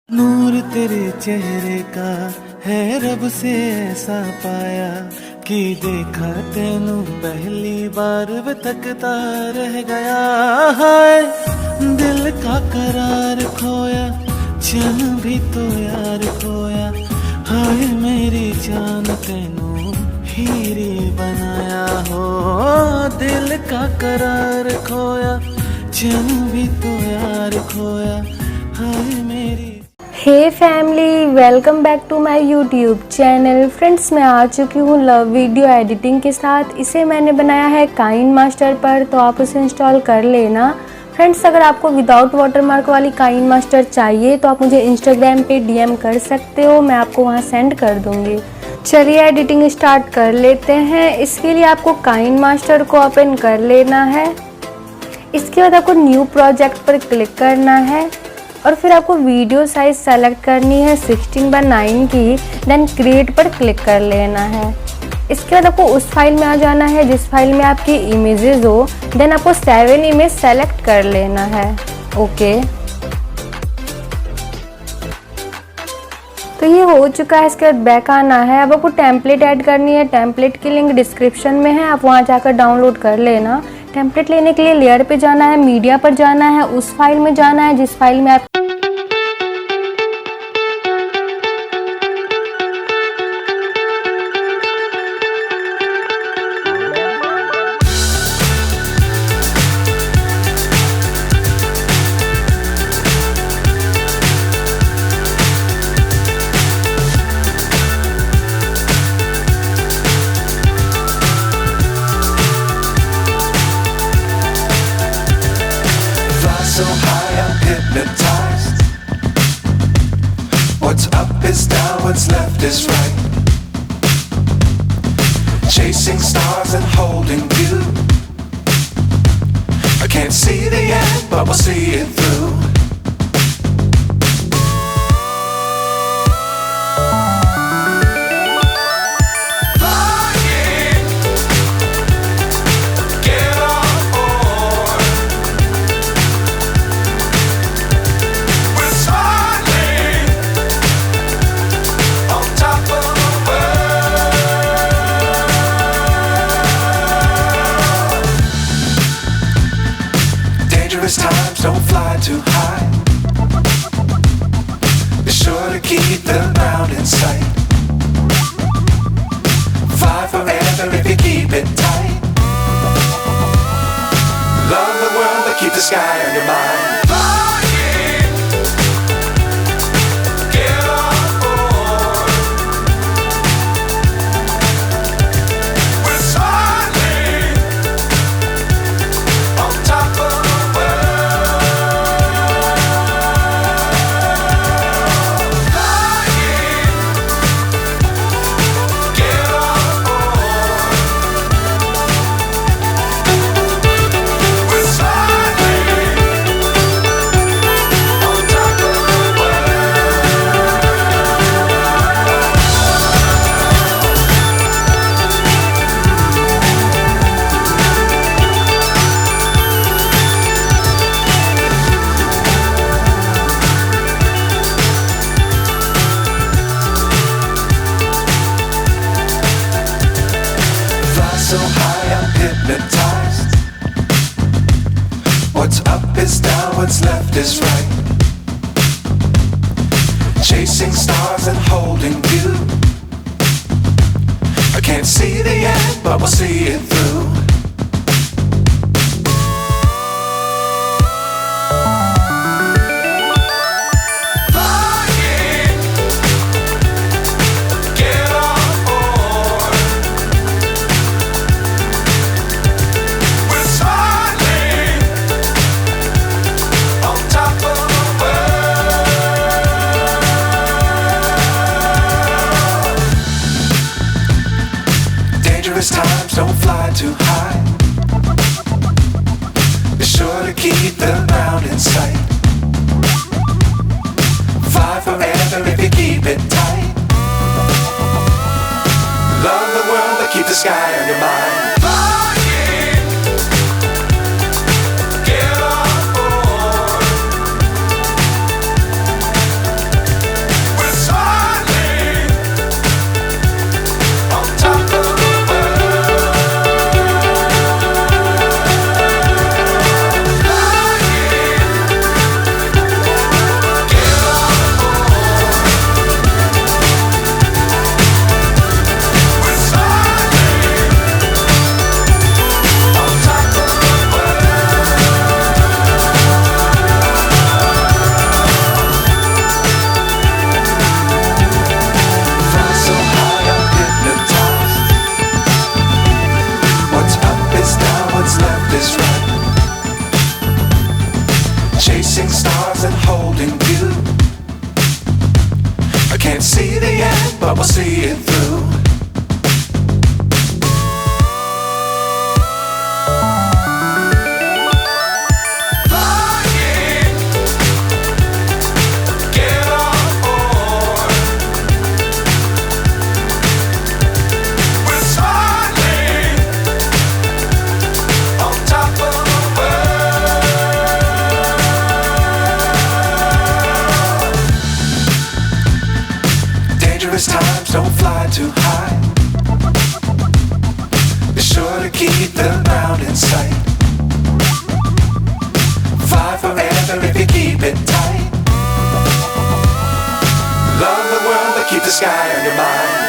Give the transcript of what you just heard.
नूर तेरे चेहरे का है रब से ऐसा पाया कि देखा तेनू पहली बार वे तकता रह गया। हाय दिल का करार खोया, चैन भी तो यार खोया। हाय मेरी जान तेनू हीरे बनाया हो, दिल का करार खोया, चैन भी तो यार खोया। हाय मेरी hey family, welcome back to my YouTube channel. Friends, मैं आ चुकी हूँ लव वीडियो एडिटिंग के साथ। इसे मैंने बनाया है काइन मास्टर पर, तो आप उसे इंस्टॉल कर लेना। फ्रेंड्स, अगर आपको विदाउट वाटरमार्क वाली काइन मास्टर चाहिए तो आप मुझे इंस्टाग्राम पे डीएम कर सकते हो, मैं आपको वहाँ सेंड कर दूँगी। चलिए एडिटिंग स्टार्ट कर लेते हैं। इसके लिए आपको काइन मास्टर को ओपन कर लेना है। इसके बाद आपको न्यू प्रोजेक्ट पर क्लिक करना है और फिर आपको वीडियो साइज सेलेक्ट करनी है 16:9 की। देन क्रिएट पर क्लिक कर लेना है। इसके बाद आपको उस फाइल में आ जाना है जिस फाइल में आपकी इमेजेस हो। देन आपको 7 इमेज सेलेक्ट कर लेना है। ओके, तो ये हो चुका है। इसके बाद बैक आना है। अब आपको टेम्पलेट ऐड करनी है। टेम्पलेट की लिंक डिस्क्रिप्शन में है, आप वहाँ जाकर डाउनलोड कर लेना। टेम्पलेट लेने के लिए लेयर पे जाना है, मीडिया पर जाना है, उस फाइल में जाना है जिस फाइल में आप so high I'm hypnotized. What's up is down, what's left is right. Chasing stars and holding you. I can't see the end, but we'll see it through. Times don't fly too high. Be sure to keep the ground in sight. Fly forever if you keep it tight. Love the world but keep the sky on your mind. So high I'm hypnotized. What's up is down, what's left is right. Chasing stars and holding you. I can't see the end, but we'll see it through. Times don't fly too high. Be sure to keep the ground in sight. Fly forever if you keep it tight. Love the world but keep the sky on your mind. Get on board. Can't see the end, but we'll see it through. Flying, get on board. We're smiling on top of the world. Dangerous times, don't fly too high. Be sure to keep the ground in sight. Fly forever if you keep it tight. Love the world, but keep the sky on your mind.